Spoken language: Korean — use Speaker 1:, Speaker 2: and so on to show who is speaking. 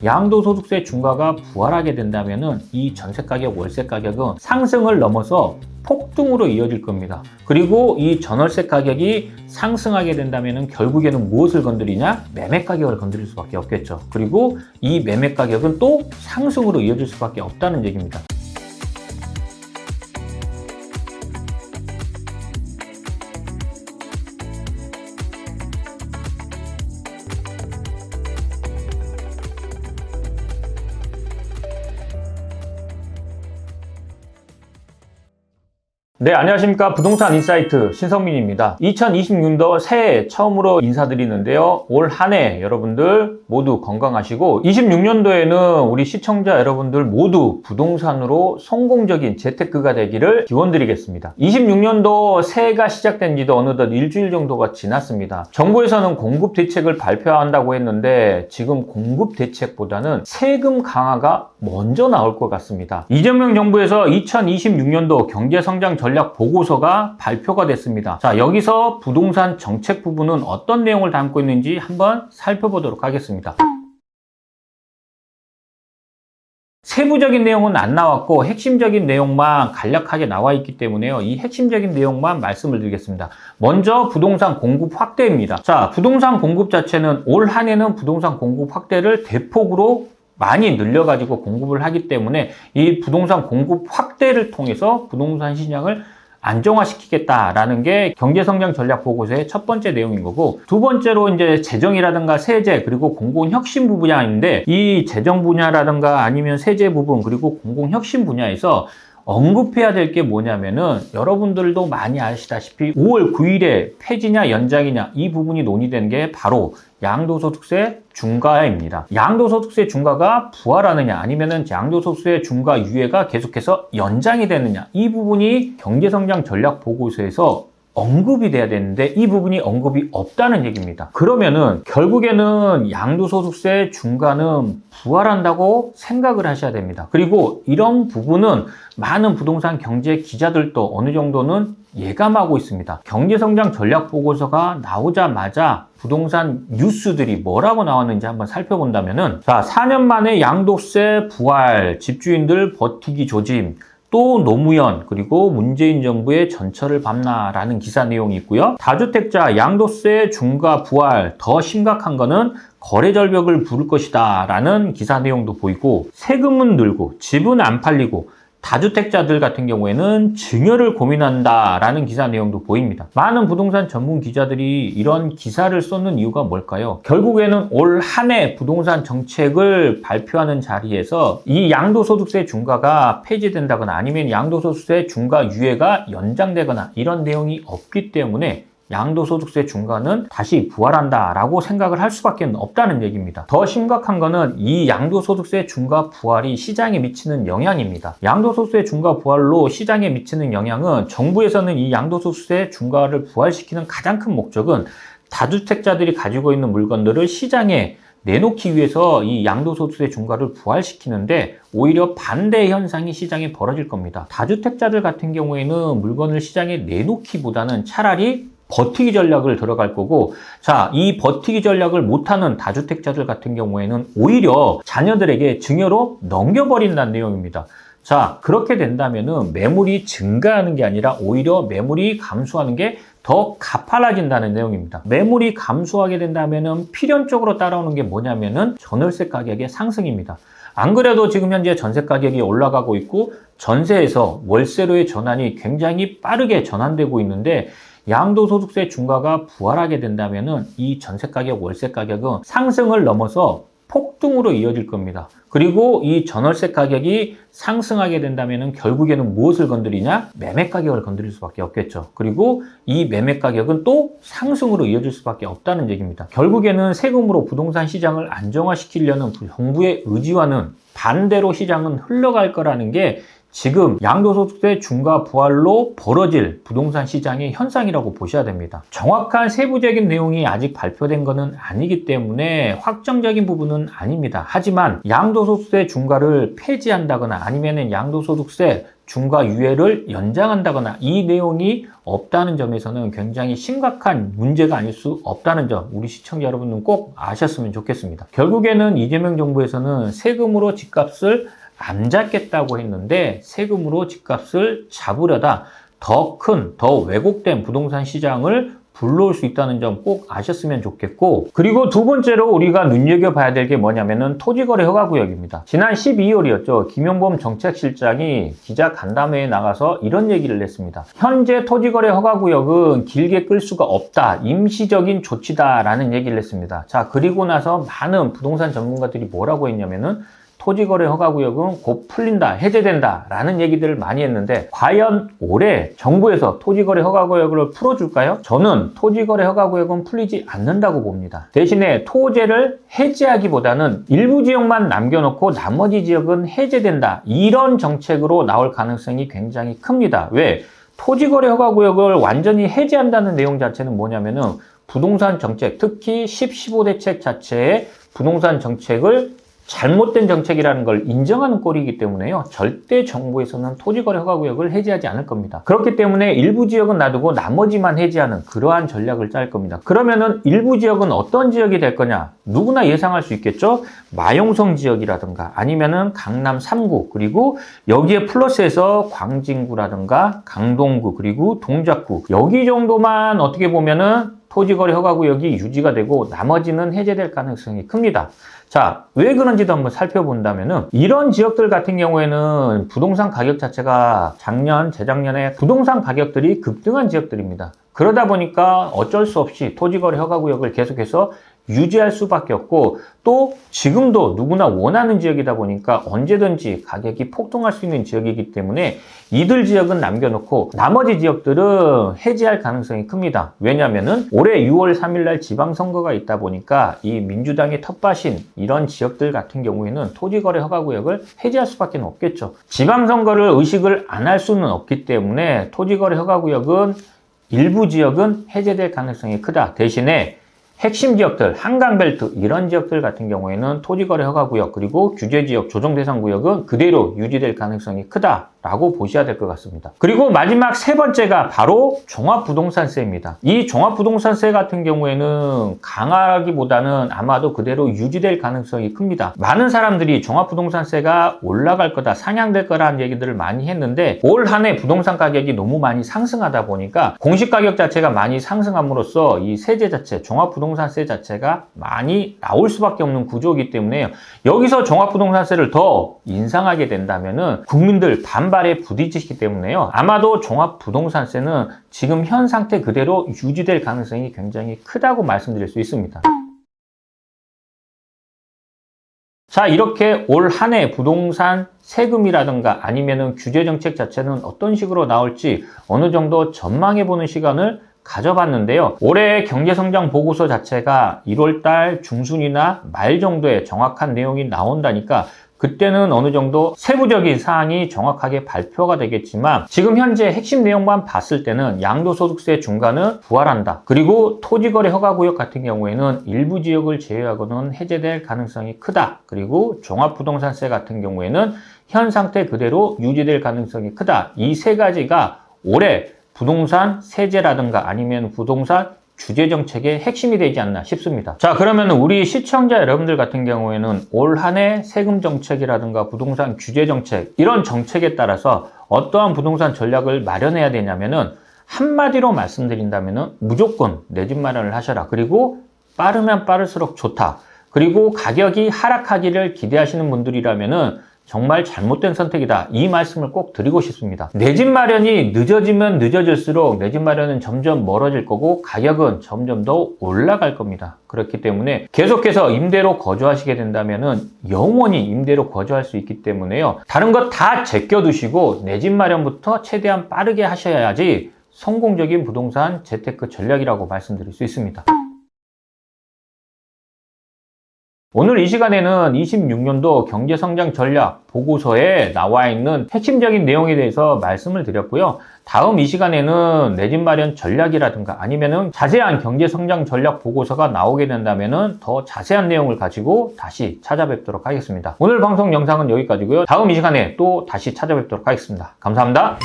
Speaker 1: 양도소득세 중과가 부활하게 된다면은 이 전세가격, 월세가격은 상승을 넘어서 폭등으로 이어질 겁니다. 그리고 이 전월세 가격이 상승하게 된다면은 결국에는 무엇을 건드리냐? 매매 가격을 건드릴 수밖에 없겠죠. 그리고 이 매매 가격은 또 상승으로 이어질 수밖에 없다는 얘기입니다. 네, 안녕하십니까. 부동산 인사이트 신성민입니다. 2026년도 새해 처음으로 인사드리는데요. 올 한 해 여러분들 모두 건강하시고 26년도에는 우리 시청자 여러분들 모두 부동산으로 성공적인 재테크가 되기를 기원드리겠습니다. 26년도 새해가 시작된 지도 어느덧 일주일 정도가 지났습니다. 정부에서는 공급 대책을 발표한다고 했는데 지금 공급 대책보다는 세금 강화가 먼저 나올 것 같습니다. 이재명 정부에서 2026년도 경제성장 전략 보고서가 발표가 됐습니다. 자, 여기서 부동산 정책 부분은 어떤 내용을 담고 있는지 한번 살펴보도록 하겠습니다. 세부적인 내용은 안 나왔고 핵심적인 내용만 간략하게 나와 있기 때문에요. 이 핵심적인 내용만 말씀을 드리겠습니다. 먼저 부동산 공급 확대입니다. 자, 부동산 공급 자체는 올 한 해는 부동산 공급 확대를 대폭으로 많이 늘려가지고 공급을 하기 때문에 이 부동산 공급 확대를 통해서 부동산 시장을 안정화시키겠다라는 게 경제성장 전략 보고서의 첫 번째 내용인 거고, 두 번째로 이제 재정이라든가 세제 그리고 공공혁신 분야인데, 이 재정 분야라든가 아니면 세제 부분 그리고 공공혁신 분야에서 언급해야 될 게 뭐냐면은 여러분들도 많이 아시다시피 5월 9일에 폐지냐 연장이냐 이 부분이 논의된 게 바로 양도소득세 중과입니다. 양도소득세 중과가 부활하느냐 아니면은 양도소득세 중과 유예가 계속해서 연장이 되느냐, 이 부분이 경제성장 전략 보고서에서 언급이 돼야 되는데 이 부분이 언급이 없다는 얘기입니다. 그러면은 결국에는 양도소득세 중과는 부활한다고 생각을 하셔야 됩니다. 그리고 이런 부분은 많은 부동산 경제 기자들도 어느 정도는 예감하고 있습니다. 경제성장 전략 보고서가 나오자마자 부동산 뉴스들이 뭐라고 나왔는지 한번 살펴본다면은, 자, 4년 만에 양도세 부활, 집주인들 버티기 조짐, 또 노무현 그리고 문재인 정부의 전철을 밟나라는 기사 내용이 있고요. 다주택자 양도세 중과 부활, 더 심각한 거는 거래 절벽을 부를 것이다 라는 기사 내용도 보이고, 세금은 늘고 집은 안 팔리고 다주택자들 같은 경우에는 증여를 고민한다라는 기사 내용도 보입니다. 많은 부동산 전문 기자들이 이런 기사를 쏟는 이유가 뭘까요? 결국에는 올 한 해 부동산 정책을 발표하는 자리에서 이 양도소득세 중과가 폐지된다거나 아니면 양도소득세 중과 유예가 연장되거나 이런 내용이 없기 때문에 양도소득세 중과는 다시 부활한다라고 생각을 할 수밖에 없다는 얘기입니다. 더 심각한 거는 이 양도소득세 중과 부활이 시장에 미치는 영향입니다. 양도소득세 중과 부활로 시장에 미치는 영향은, 정부에서는 이 양도소득세 중과를 부활시키는 가장 큰 목적은 다주택자들이 가지고 있는 물건들을 시장에 내놓기 위해서 이 양도소득세 중과를 부활시키는데 오히려 반대 현상이 시장에 벌어질 겁니다. 다주택자들 같은 경우에는 물건을 시장에 내놓기보다는 차라리 버티기 전략을 들어갈 거고, 자, 이 버티기 전략을 못하는 다주택자들 같은 경우에는 오히려 자녀들에게 증여로 넘겨버린다는 내용입니다. 자, 그렇게 된다면은 매물이 증가하는 게 아니라 오히려 매물이 감소하는 게 더 가팔라진다는 내용입니다. 매물이 감소하게 된다면은 필연적으로 따라오는 게 뭐냐면은 전월세 가격의 상승입니다. 안 그래도 지금 현재 전세 가격이 올라가고 있고 전세에서 월세로의 전환이 굉장히 빠르게 전환되고 있는데, 양도소득세 중과가 부활하게 된다면은 이 전세 가격, 월세 가격은 상승을 넘어서 폭등으로 이어질 겁니다. 그리고 이 전월세 가격이 상승하게 된다면은 결국에는 무엇을 건드리냐? 매매 가격을 건드릴 수밖에 없겠죠. 그리고 이 매매 가격은 또 상승으로 이어질 수밖에 없다는 얘기입니다. 결국에는 세금으로 부동산 시장을 안정화시키려는 정부의 의지와는 반대로 시장은 흘러갈 거라는 게 지금 양도소득세 중과 부활로 벌어질 부동산 시장의 현상이라고 보셔야 됩니다. 정확한 세부적인 내용이 아직 발표된 것은 아니기 때문에 확정적인 부분은 아닙니다. 하지만 양도소득세 중과를 폐지한다거나 아니면 양도소득세 중과 유예를 연장한다거나 이 내용이 없다는 점에서는 굉장히 심각한 문제가 아닐 수 없다는 점 우리 시청자 여러분은 꼭 아셨으면 좋겠습니다. 결국에는 이재명 정부에서는 세금으로 집값을 안 잡겠다고 했는데 세금으로 집값을 잡으려다 더 큰, 더 왜곡된 부동산 시장을 불러올 수 있다는 점 꼭 아셨으면 좋겠고, 그리고 두 번째로 우리가 눈여겨봐야 될 게 뭐냐면은 토지거래 허가구역입니다. 지난 12월이었죠. 김용범 정책실장이 기자 간담회에 나가서 이런 얘기를 했습니다. 현재 토지거래 허가구역은 길게 끌 수가 없다. 임시적인 조치다라는 얘기를 했습니다. 자, 그리고 나서 많은 부동산 전문가들이 뭐라고 했냐면은 토지거래 허가구역은 곧 풀린다, 해제된다 라는 얘기들을 많이 했는데 과연 올해 정부에서 토지거래 허가구역을 풀어줄까요? 저는 토지거래 허가구역은 풀리지 않는다고 봅니다. 대신에 토제를 해제하기보다는 일부 지역만 남겨놓고 나머지 지역은 해제된다, 이런 정책으로 나올 가능성이 굉장히 큽니다. 왜? 토지거래 허가구역을 완전히 해제한다는 내용 자체는 뭐냐면은 부동산 정책, 특히 10, 15대책 자체의 부동산 정책을 잘못된 정책이라는 걸 인정하는 꼴이기 때문에요. 절대 정부에서는 토지거래 허가구역을 해제하지 않을 겁니다. 그렇기 때문에 일부 지역은 놔두고 나머지만 해제하는 그러한 전략을 짤 겁니다. 그러면은 일부 지역은 어떤 지역이 될 거냐? 누구나 예상할 수 있겠죠? 마용성 지역이라든가 아니면은 강남 3구, 그리고 여기에 플러스해서 광진구라든가 강동구, 그리고 동작구, 여기 정도만 어떻게 보면은 토지거래 허가구역이 유지가 되고 나머지는 해제될 가능성이 큽니다. 자, 왜 그런지도 한번 살펴본다면은 이런 지역들 같은 경우에는 부동산 가격 자체가 작년, 재작년에 부동산 가격들이 급등한 지역들입니다. 그러다 보니까 어쩔 수 없이 토지거래 허가구역을 계속해서 유지할 수밖에 없고, 또 지금도 누구나 원하는 지역이다 보니까 언제든지 가격이 폭등할 수 있는 지역이기 때문에 이들 지역은 남겨놓고 나머지 지역들은 해지할 가능성이 큽니다. 왜냐하면은 올해 6월 3일날 지방선거가 있다 보니까 이 민주당의 텃밭인 이런 지역들 같은 경우에는 토지거래 허가구역을 해지할 수밖에 없겠죠. 지방선거를 의식을 안 할 수는 없기 때문에 토지거래 허가구역은 일부 지역은 해제될 가능성이 크다. 대신에 핵심 지역들, 한강벨트 이런 지역들 같은 경우에는 토지거래 허가구역 그리고 규제지역, 조정대상구역은 그대로 유지될 가능성이 크다라고 보셔야 될 것 같습니다. 그리고 마지막 세 번째가 바로 종합부동산세입니다. 이 종합부동산세 같은 경우에는 강화하기보다는 아마도 그대로 유지될 가능성이 큽니다. 많은 사람들이 종합부동산세가 올라갈 거다, 상향될 거라는 얘기들을 많이 했는데 올 한 해 부동산 가격이 너무 많이 상승하다 보니까 공시가격 자체가 많이 상승함으로써 이 세제 자체, 종합부동산세 자체가 많이 나올 수밖에 없는 구조이기 때문에 여기서 종합부동산세를 더 인상하게 된다면은 국민들 반발에 부딪히기 때문에요. 아마도 종합부동산세는 지금 현 상태 그대로 유지될 가능성이 굉장히 크다고 말씀드릴 수 있습니다. 자, 이렇게 올 한 해 부동산 세금이라든가 아니면은 규제 정책 자체는 어떤 식으로 나올지 어느 정도 전망해보는 시간을 가져봤는데요. 올해 경제성장 보고서 자체가 1월달 중순이나 말 정도에 정확한 내용이 나온다니까 그때는 어느 정도 세부적인 사항이 정확하게 발표가 되겠지만 지금 현재 핵심 내용만 봤을 때는 양도소득세 중과는 부활한다. 그리고 토지거래 허가구역 같은 경우에는 일부 지역을 제외하고는 해제될 가능성이 크다. 그리고 종합부동산세 같은 경우에는 현 상태 그대로 유지될 가능성이 크다. 이 세 가지가 올해 부동산 세제라든가 아니면 부동산 규제 정책의 핵심이 되지 않나 싶습니다. 자, 그러면 우리 시청자 여러분들 같은 경우에는 올 한 해 세금 정책이라든가 부동산 규제 정책 이런 정책에 따라서 어떠한 부동산 전략을 마련해야 되냐면은 한마디로 말씀드린다면은 무조건 내 집 마련을 하셔라. 그리고 빠르면 빠를수록 좋다. 그리고 가격이 하락하기를 기대하시는 분들이라면은 정말 잘못된 선택이다. 이 말씀을 꼭 드리고 싶습니다. 내 집 마련이 늦어지면 늦어질수록 내 집 마련은 점점 멀어질 거고 가격은 점점 더 올라갈 겁니다. 그렇기 때문에 계속해서 임대로 거주하시게 된다면은 영원히 임대로 거주할 수 있기 때문에요. 다른 것 다 제껴두시고 내 집 마련부터 최대한 빠르게 하셔야지 성공적인 부동산 재테크 전략이라고 말씀드릴 수 있습니다. 오늘 이 시간에는 26년도 경제성장 전략 보고서에 나와 있는 핵심적인 내용에 대해서 말씀을 드렸고요. 다음 이 시간에는 내 집 마련 전략이라든가 아니면은 자세한 경제성장 전략 보고서가 나오게 된다면은 더 자세한 내용을 가지고 다시 찾아뵙도록 하겠습니다. 오늘 방송 영상은 여기까지고요. 다음 이 시간에 또 다시 찾아뵙도록 하겠습니다. 감사합니다.